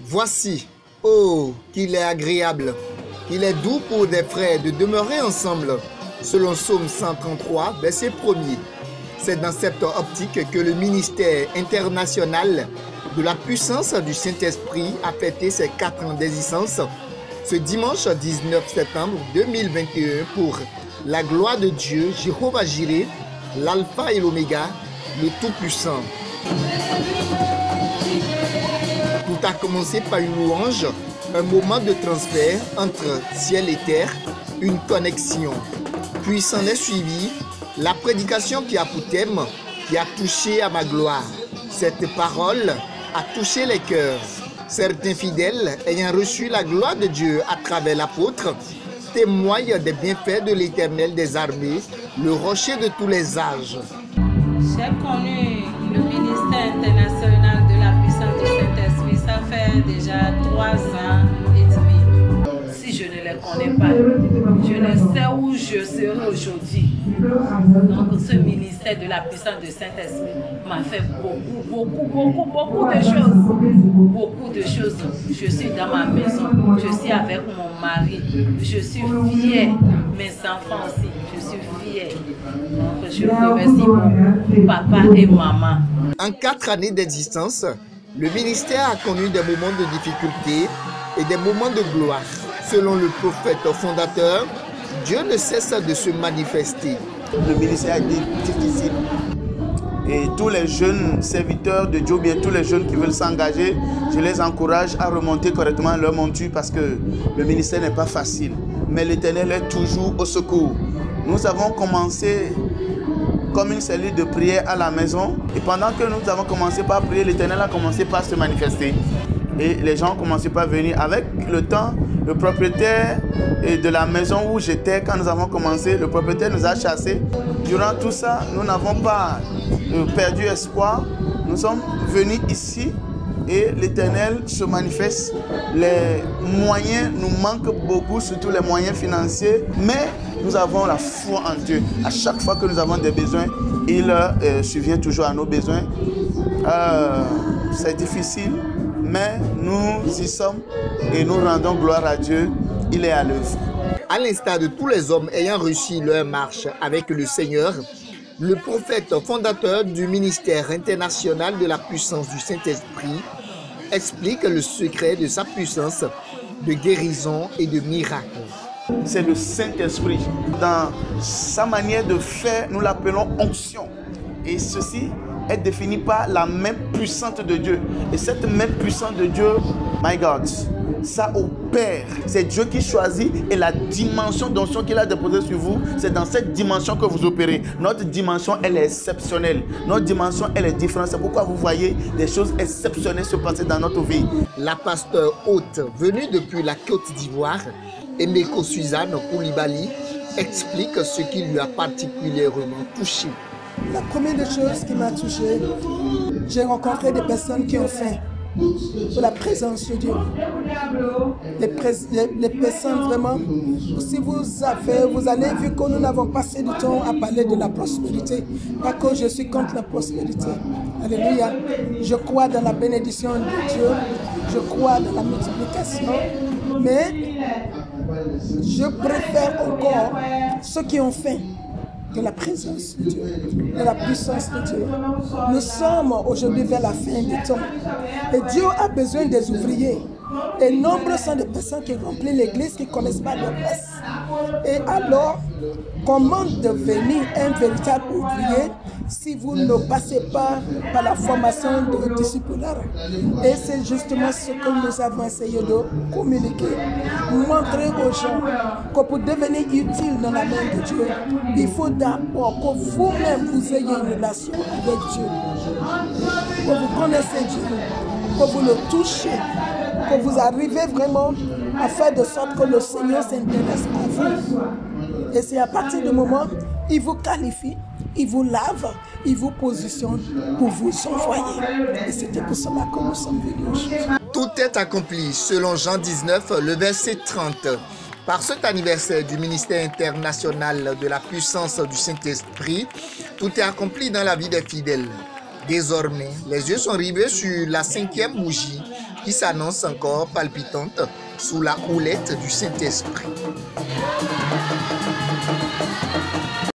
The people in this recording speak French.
Voici, oh, qu'il est agréable, qu'il est doux pour des frères de demeurer ensemble, selon Psaume 133, verset 1er. C'est dans cette optique que le ministère international de la puissance du Saint-Esprit a fêté ses 4 ans d'existence ce dimanche 19 septembre 2021 pour la gloire de Dieu, Jéhovah Jireh, l'Alpha et l'Oméga, le Tout-Puissant. Tout a commencé par une louange, un moment de transfert entre ciel et terre, une connexion. Puis s'en est suivi la prédication qui a pour thème, qui a touché à ma gloire. Cette parole a touché les cœurs. Certains fidèles, ayant reçu la gloire de Dieu à travers l'apôtre, témoignent des bienfaits de l'Éternel des armées, le rocher de tous les âges. J'ai connu le ministère international de la puissance du Saint-Esprit, ça fait déjà 3 ans et demi. Si je ne les connais pas, je ne sais où je serai aujourd'hui. Donc ce ministère de la puissance du Saint-Esprit m'a fait beaucoup de choses. Beaucoup de choses. Je suis dans ma maison, je suis avec mon mari, je suis fière, mes enfants aussi, je suis fière. Donc je remercie mon papa et maman. En 4 années d'existence, le ministère a connu des moments de difficulté et des moments de gloire. Selon le prophète fondateur, Dieu ne cesse de se manifester. Le ministère a été difficile. Et tous les jeunes serviteurs de Dieu, bien tous les jeunes qui veulent s'engager, je les encourage à remonter correctement leur monture parce que le ministère n'est pas facile. Mais l'Éternel est toujours au secours. Nous avons commencé comme une cellule de prière à la maison. Et pendant que nous avons commencé par prier, l'Éternel a commencé par se manifester. Et les gens ont commencé par venir. Avec le temps, le propriétaire de la maison où j'étais, quand nous avons commencé, le propriétaire nous a chassés. Durant tout ça, nous n'avons pas perdu espoir. Nous sommes venus ici et l'Éternel se manifeste. Les moyens nous manquent beaucoup, surtout les moyens financiers. Mais nous avons la foi en Dieu. À chaque fois que nous avons des besoins, il subvient toujours à nos besoins. C'est difficile. Mais nous y sommes et nous rendons gloire à Dieu. Il est à l'œuvre. À l'instar de tous les hommes ayant réussi leur marche avec le Seigneur, le prophète fondateur du ministère international de la puissance du Saint-Esprit explique le secret de sa puissance de guérison et de miracles. C'est le Saint-Esprit. Dans sa manière de faire, nous l'appelons onction. Et ceci est définie par la main puissante de Dieu. Et cette main puissante de Dieu, my God, ça opère. C'est Dieu qui choisit et la dimension d'onction qu'il a déposée sur vous, c'est dans cette dimension que vous opérez. Notre dimension, elle est exceptionnelle. Notre dimension, elle est différente. C'est pourquoi vous voyez des choses exceptionnelles se passer dans notre vie. La pasteur hôte venue depuis la Côte d'Ivoire, Emeko Suzanne Koulibaly, explique ce qui lui a particulièrement touché. La première des choses qui m'a touchée, j'ai rencontré des personnes qui ont faim pour la présence de Dieu. Les personnes vraiment, si vous allez vu que nous n'avons pas assez de temps à parler de la prospérité, pas que je suis contre la prospérité. Alléluia. Je crois dans la bénédiction de Dieu, je crois dans la multiplication, mais je préfère encore ceux qui ont faim de la présence de Dieu, de la puissance de Dieu. Nous sommes aujourd'hui vers la fin du temps. Et Dieu a besoin des ouvriers. Et nombreux sont des personnes qui remplissent l'église qui ne connaissent pas leur place. Et alors, comment devenir un véritable ouvrier si vous ne passez pas par la formation de discipulaire? Et c'est justement ce que nous avons essayé de communiquer. Montrer aux gens que pour devenir utile dans la main de Dieu, il faut d'abord que vous-même vous ayez une relation avec Dieu. Que vous connaissez Dieu, que vous le touchez, que vous arrivez vraiment à faire de sorte que le Seigneur s'intéresse à vous. Et c'est à partir du moment où il vous qualifie, il vous lave, il vous positionne pour vous envoyer. Et c'était pour cela que nous sommes venus aujourd'hui. Tout est accompli selon Jean 19, le verset 30. Par cet anniversaire du ministère international de la puissance du Saint-Esprit, tout est accompli dans la vie des fidèles. Désormais, les yeux sont rivés sur la 5e bougie qui s'annonce encore palpitante sous la houlette du Saint-Esprit.